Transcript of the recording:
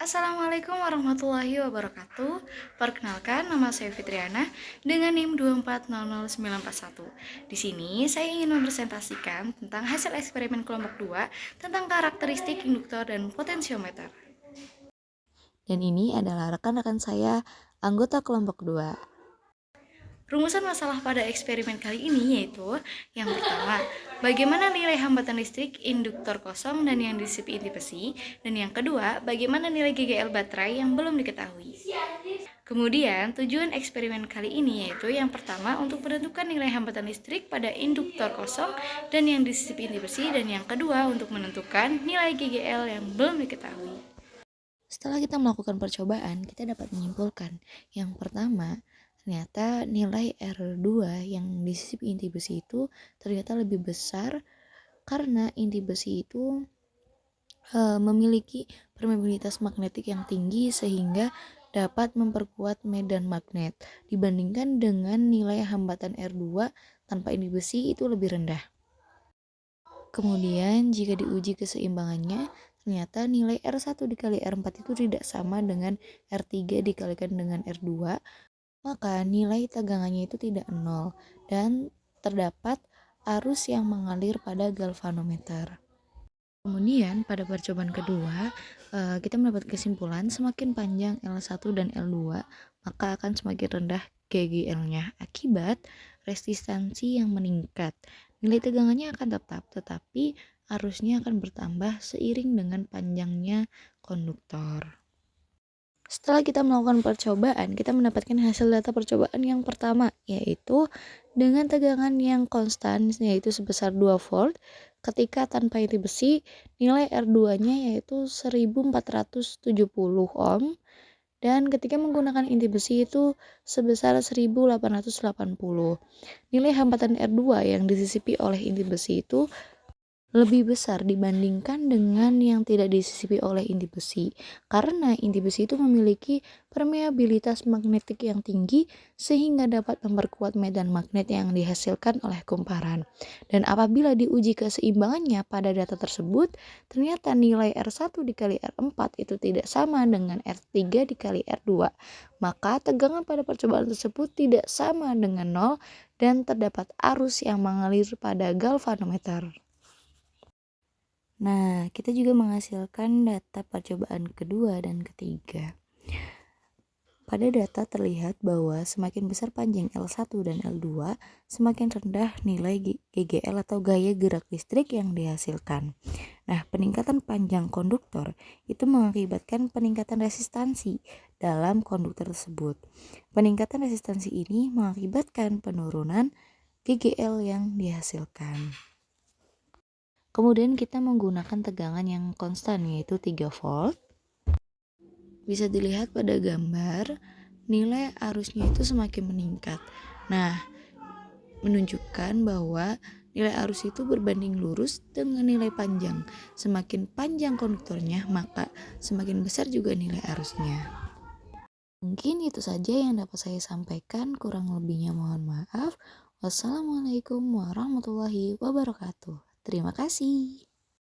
Assalamualaikum warahmatullahi wabarakatuh. Perkenalkan, nama saya Fitriana dengan NIM 2400941. Di sini saya ingin mempresentasikan tentang hasil eksperimen kelompok 2 tentang karakteristik induktor dan potensiometer. Dan ini adalah rekan-rekan saya, anggota kelompok 2. Rumusan masalah pada eksperimen kali ini yaitu yang pertama, bagaimana nilai hambatan listrik induktor kosong dan yang diisipi inti besi, dan yang kedua, bagaimana nilai GGL baterai yang belum diketahui. Kemudian, tujuan eksperimen kali ini yaitu yang pertama untuk menentukan nilai hambatan listrik pada induktor kosong dan yang diisipi inti besi, dan yang kedua untuk menentukan nilai GGL yang belum diketahui. Setelah kita melakukan percobaan, kita dapat menyimpulkan yang pertama, ternyata nilai R2 yang disisipi inti besi itu ternyata lebih besar karena inti besi itu memiliki permeabilitas magnetik yang tinggi sehingga dapat memperkuat medan magnet dibandingkan dengan nilai hambatan R2 tanpa inti besi itu lebih rendah. Kemudian jika diuji keseimbangannya, ternyata nilai R1 dikali R4 itu tidak sama dengan R3 dikalikan dengan R2, maka nilai tegangannya itu tidak nol dan terdapat arus yang mengalir pada galvanometer. Kemudian pada percobaan kedua, kita mendapat kesimpulan semakin panjang L1 dan L2, maka akan semakin rendah GGL-nya akibat resistansi yang meningkat. Nilai tegangannya akan tetap, tetapi arusnya akan bertambah seiring dengan panjangnya konduktor. Setelah kita melakukan percobaan, kita mendapatkan hasil data percobaan yang pertama, yaitu dengan tegangan yang konstan, yaitu sebesar 2 volt, ketika tanpa inti besi, nilai R2-nya yaitu 1470 ohm, dan ketika menggunakan inti besi itu sebesar 1880. Nilai hambatan R2 yang disisipi oleh inti besi itu lebih besar dibandingkan dengan yang tidak disisipi oleh inti besi, karena inti besi itu memiliki permeabilitas magnetik yang tinggi sehingga dapat memperkuat medan magnet yang dihasilkan oleh kumparan. Dan apabila diuji keseimbangannya pada data tersebut, ternyata nilai R1 dikali R4 itu tidak sama dengan R3 dikali R2, maka tegangan pada percobaan tersebut tidak sama dengan 0 dan terdapat arus yang mengalir pada galvanometer. Nah, kita juga menghasilkan data percobaan kedua dan ketiga. Pada data terlihat bahwa semakin besar panjang L1 dan L2, semakin rendah nilai GGL atau gaya gerak listrik yang dihasilkan. Nah, peningkatan panjang konduktor itu mengakibatkan peningkatan resistansi dalam konduktor tersebut. Peningkatan resistansi ini mengakibatkan penurunan GGL yang dihasilkan. Kemudian kita menggunakan tegangan yang konstan yaitu 3 volt. Bisa dilihat pada gambar, nilai arusnya itu semakin meningkat. Nah, menunjukkan bahwa nilai arus itu berbanding lurus dengan nilai panjang. Semakin panjang konduktornya, maka semakin besar juga nilai arusnya. Mungkin itu saja yang dapat saya sampaikan, kurang lebihnya mohon maaf. Wassalamualaikum warahmatullahi wabarakatuh. Terima kasih.